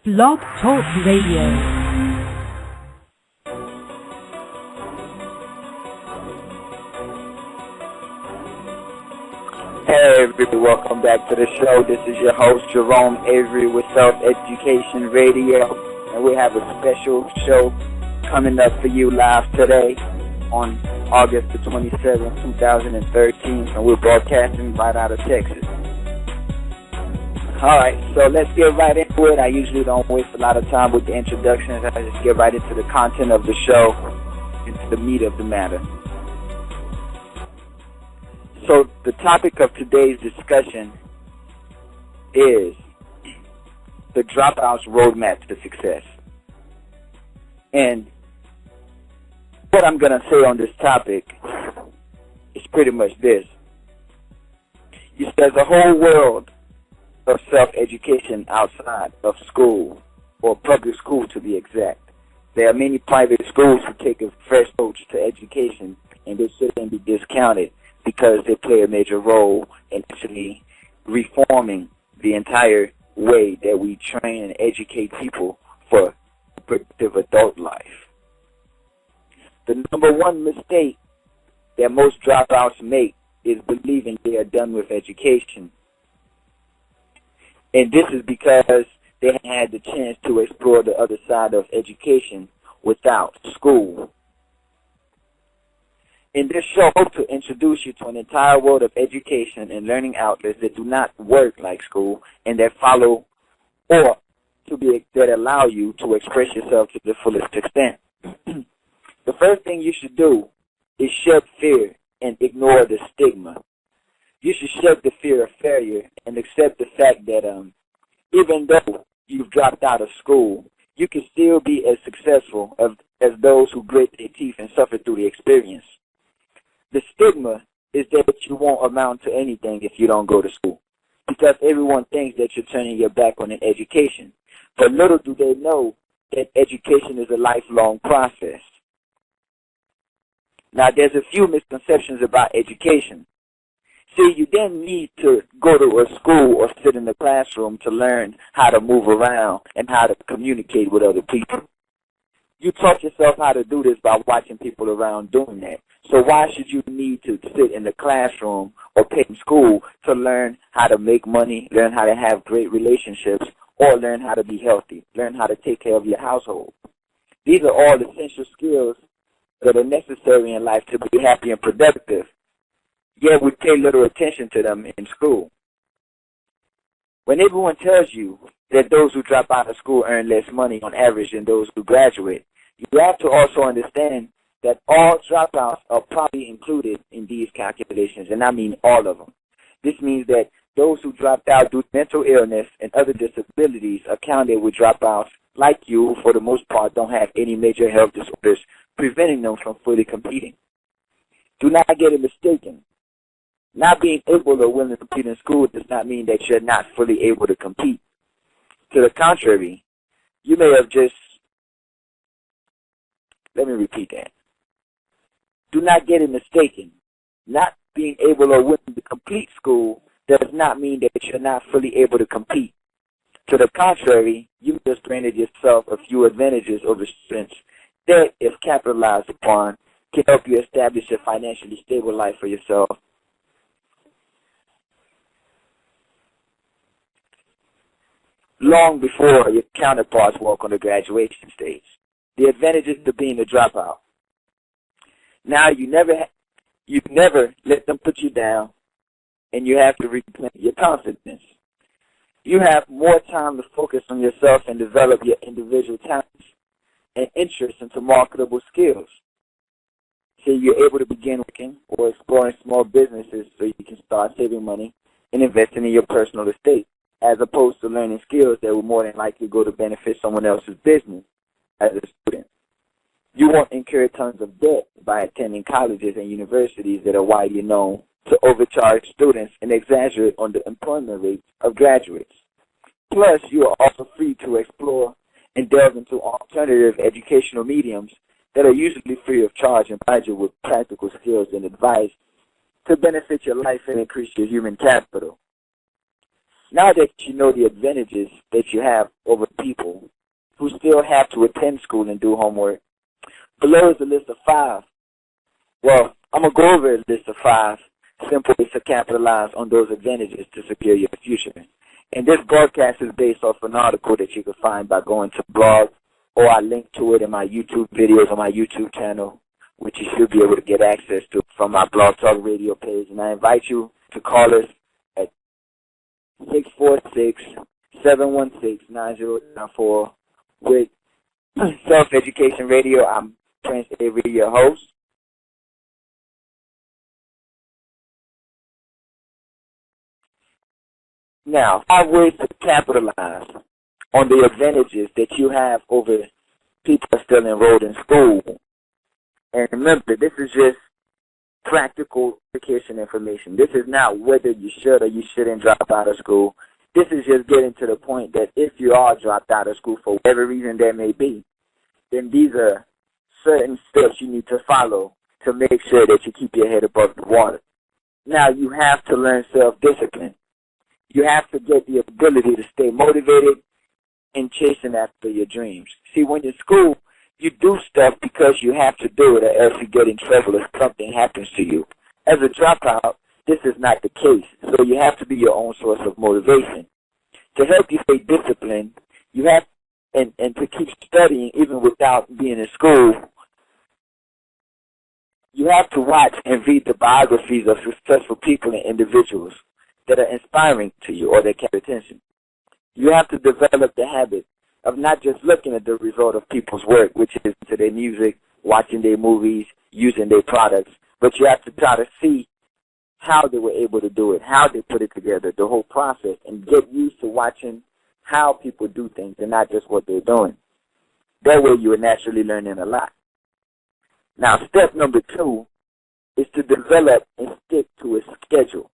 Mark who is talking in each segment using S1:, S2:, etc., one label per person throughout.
S1: Blog Talk Radio.
S2: Hey everybody, welcome back to the show. This is your host Jerome Avery with Self-Education Radio, and we have a special show coming up for you live today on August the 27th, 2013, and we're broadcasting right out of Texas. Alright, so let's get right into it. I usually don't waste a lot of time with the introductions. I just get right into the content of the show, into the meat of the matter. So the topic of today's discussion is the Dropouts Roadmap to Success. And what I'm going to say on this topic is pretty much this. There's a whole world of self-education outside of school, or public school to be exact. There are many private schools who take a fresh approach to education, and they shouldn't be discounted because they play a major role in actually reforming the entire way that we train and educate people for productive adult life. The number one mistake that most dropouts make is believing they are done with education. And this is because they haven't had the chance to explore the other side of education without school. In this show, I hope to introduce you to an entire world of education and learning outlets that do not work like school and that follow or that allow you to express yourself to the fullest extent. The first thing you should do is shed fear and ignore the stigma. You should shed the fear of failure and accept the fact that even though you've dropped out of school, you can still be as successful as those who grit their teeth and suffer through the experience. The stigma is that you won't amount to anything if you don't go to school, because everyone thinks that you're turning your back on an education. But little do they know that education is a lifelong process. Now, there's a few misconceptions about education. See, you didn't need to go to a school or sit in the classroom to learn how to move around and how to communicate with other people. You taught yourself how to do this by watching people around doing that. So why should you need to sit in the classroom or pay in school to learn how to make money, learn how to have great relationships, or learn how to be healthy, learn how to take care of your household? These are all essential skills that are necessary in life to be happy and productive. Yet we pay little attention to them in school. When everyone tells you that those who drop out of school earn less money on average than those who graduate, you have to also understand that all dropouts are probably included in these calculations, and I mean all of them. This means that those who dropped out due to mental illness and other disabilities are counted with dropouts like you, who for the most part don't have any major health disorders preventing them from fully competing. Do not get it mistaken. Not being able or willing to compete in school does not mean that you're not fully able to compete. To the contrary, you may have just, let me repeat that. Do not get it mistaken. Not being able or willing to complete school does not mean that you're not fully able to compete. To the contrary, you just granted yourself a few advantages over students that, if capitalized upon, can help you establish a financially stable life for yourself long before your counterparts walk on the graduation stage. The advantages of being a dropout. Now, you never let them put you down, and you have to replenish your confidence. You have more time to focus on yourself and develop your individual talents and interests into marketable skills. So you're able to begin working or exploring small businesses so you can start saving money and investing in your personal estate, as opposed to learning skills that will more than likely go to benefit someone else's business as a student. You won't incur tons of debt by attending colleges and universities that are widely known to overcharge students and exaggerate on the employment rates of graduates. Plus, you are also free to explore and delve into alternative educational mediums that are usually free of charge and provide you with practical skills and advice to benefit your life and increase your human capital. Now that you know the advantages that you have over people who still have to attend school and do homework. Below is a list of 5. Well, I'm going to go over a list of 5 simple ways to capitalize on those advantages to secure your future. And this broadcast is based off an article that you can find by going to blog, or I link to it in my YouTube videos on my YouTube channel, which you should be able to get access to from my Blog Talk Radio page. And I invite you to call us at 646-716-9094 with Self-Education Radio. I'm Prince Avery, your host. Now, 5 ways to capitalize on the advantages that you have over people who are still enrolled in school. And remember, this is just practical education information. This is not whether you should or you shouldn't drop out of school. This is just getting to the point that if you are dropped out of school for whatever reason there may be, then these are certain steps you need to follow to make sure that you keep your head above the water. Now, you have to learn self-discipline. You have to get the ability to stay motivated and chasing after your dreams. See, when you're in school, you do stuff because you have to do it, or else you get in trouble if something happens to you. As a dropout, this is not the case, so you have to be your own source of motivation. To help you stay disciplined, you have, and to keep studying even without being in school, you have to watch and read the biographies of successful people and individuals that are inspiring to you or that catch your attention. You have to develop the habit of not just looking at the result of people's work, which is to their music, watching their movies, using their products, but you have to try to see how they were able to do it, how they put it together, the whole process, and get used to watching how people do things and not just what they're doing. That way you are naturally learning a lot. Now, step number 2 is to develop and stick to a schedule.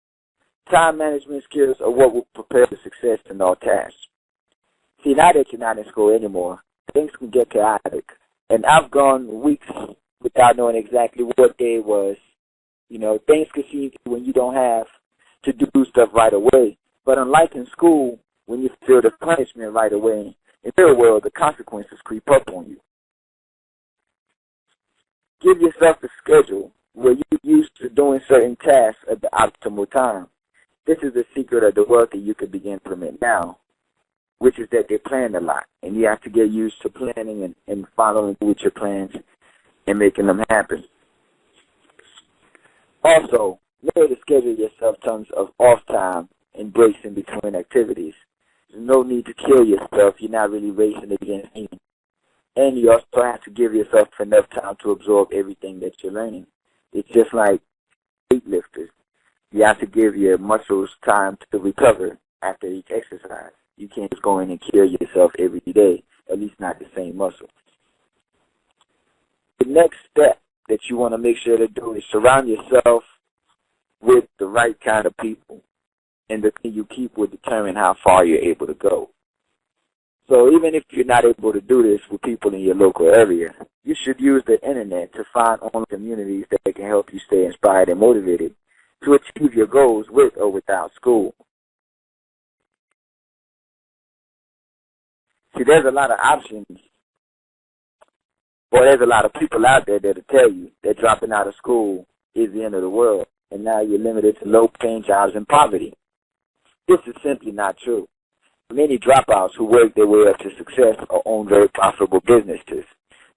S2: Time management skills are what will prepare for success in all tasks. See, now that you're not in school anymore, things can get chaotic. And I've gone weeks without knowing exactly what day it was. You know, things can seem when you don't have to do stuff right away. But unlike in school, when you feel the punishment right away, in the real world, the consequences creep up on you. Give yourself a schedule where you're used to doing certain tasks at the optimal time. This is the secret of the wealthy you can begin to implement now, which is that they plan a lot, and you have to get used to planning and following through with your plans and making them happen. Also, know to schedule yourself tons of off time and breaks in between activities. There's no need to kill yourself. You're not really racing against me. And you also have to give yourself enough time to absorb everything that you're learning. It's just like weightlifters. You have to give your muscles time to recover after each exercise. You can't just go in and kill yourself every day, at least not the same muscle. The next step that you want to make sure to do is surround yourself with the right kind of people. And the thing you keep will determine how far you're able to go. So even if you're not able to do this with people in your local area, you should use the internet to find online communities that can help you stay inspired and motivated to achieve your goals with or without school. See, there's a lot of options. Well, there's a lot of people out there that'll tell you that dropping out of school is the end of the world, and now you're limited to low-paying jobs and poverty. This is simply not true. Many dropouts who work their way up to success or own very profitable businesses.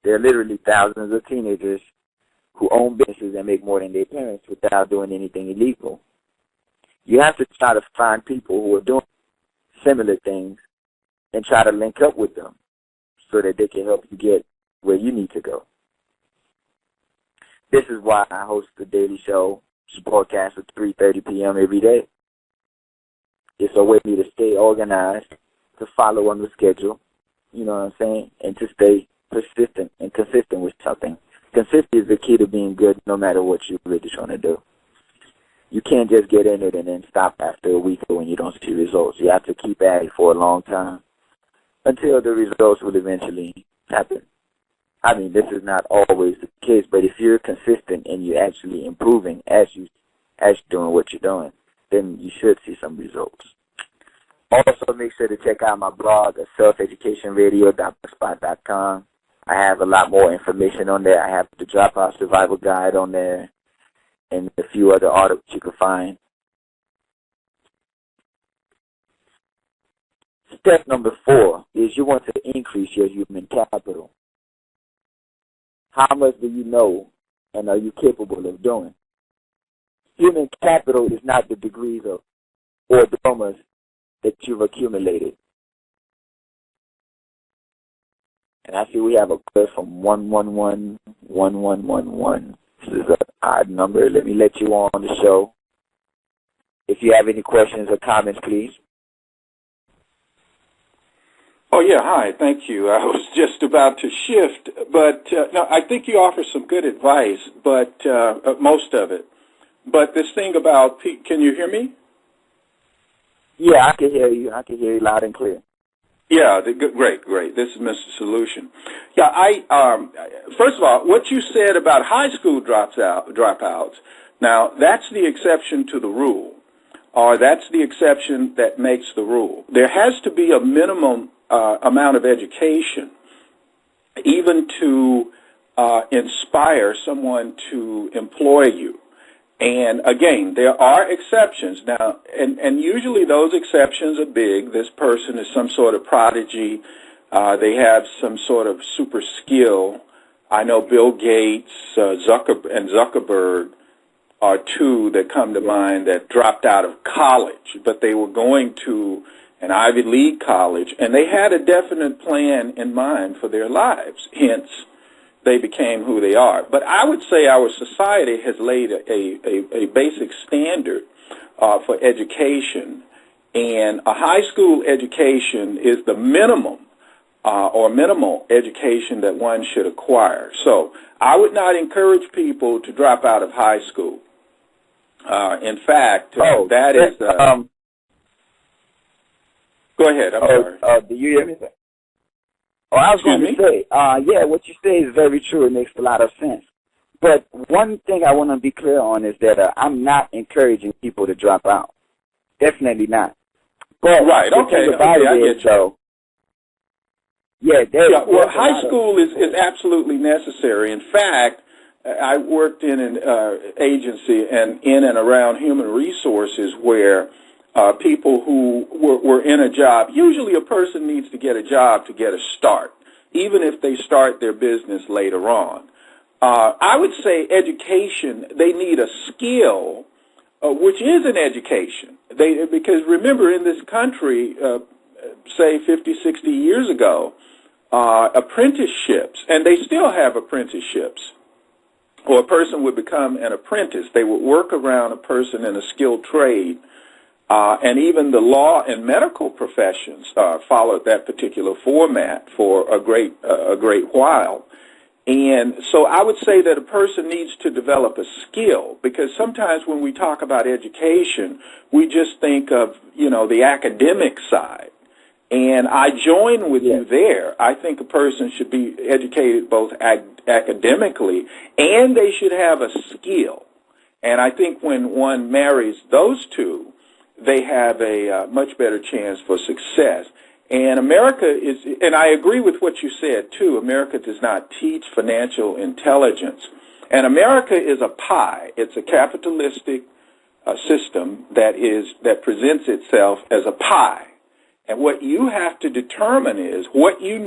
S2: There are literally thousands of teenagers who own businesses and make more than their parents without doing anything illegal. You have to try to find people who are doing similar things and try to link up with them so that they can help you get where you need to go. This is why I host the daily show, broadcast at 3:30 p.m. every day. It's a way for me to stay organized, to follow on the schedule, you know what I'm saying, and to stay persistent and consistent with something. Consistency is the key to being good no matter what you're really trying to do. You can't just get in it and then stop after a week when you don't see results. You have to keep at it for a long time until the results will eventually happen. I mean, this is not always the case, but if you're consistent and you're actually improving as you're doing what you're doing, then you should see some results. Also, make sure to check out my blog at selfeducationradio.blogspot.com. I have a lot more information on there. I have the Dropout Survival Guide on there and a few other articles you can find. Step number 4 is you want to increase your human capital. How much do you know and are you capable of doing? Human capital is not the degrees or diplomas that you've accumulated. And I see we have a clip from 1111111. This is an odd number. Let me let you on the show. If you have any questions or comments, please.
S3: Oh, yeah, hi, thank you. I was just about to shift, but no, I think you offer some good advice, but most of it. But this thing about, can you hear me?
S2: Yeah, I can hear you. I can hear you loud and clear.
S3: Yeah, great. This is Mr. Solution. Yeah, first of all, what you said about high school dropouts, now that's the exception to the rule, or that's the exception that makes the rule. There has to be a minimum amount of education, even to inspire someone to employ you. And again, there are exceptions now, and usually those exceptions are big. This person is some sort of prodigy. They have some sort of super skill. I know Bill Gates and Zuckerberg are two that come to mind that dropped out of college, but they were going to an Ivy League college, and they had a definite plan in mind for their lives, hence they became who they are. But I would say our society has laid a basic standard for education, and a high school education is the minimum or minimal education that one should acquire. So I would not encourage people to drop out of high school. In fact, that is... Go ahead, I'm sorry.
S2: Do you hear me? Oh, I was going to say, yeah, what you say is very true. It makes a lot of sense. But one thing I want to be clear on is that I'm not encouraging people to drop out. Definitely not. But
S3: right, okay, I get you. Well, high school is absolutely necessary. In fact, I worked in an agency and in and around human resources where people who were in a job, usually a person needs to get a job to get a start, even if they start their business later on. I would say education, they need a skill, which is an education. Because remember, in this country, say 50, 60 years ago, apprenticeships, and they still have apprenticeships, or a person would become an apprentice. They would work around a person in a skilled trade. And even the law and medical professions followed that particular format for a great while. And so I would say that a person needs to develop a skill, because sometimes when we talk about education, we just think of, the academic side. And I join with you there. I think a person should be educated both academically and they should have a skill. And I think when one marries those two, they have a much better chance for success. And America is, and I agree with what you said too, America does not teach financial intelligence. And America is a pie. It's a capitalistic system that presents itself as a pie. And what you have to determine is what you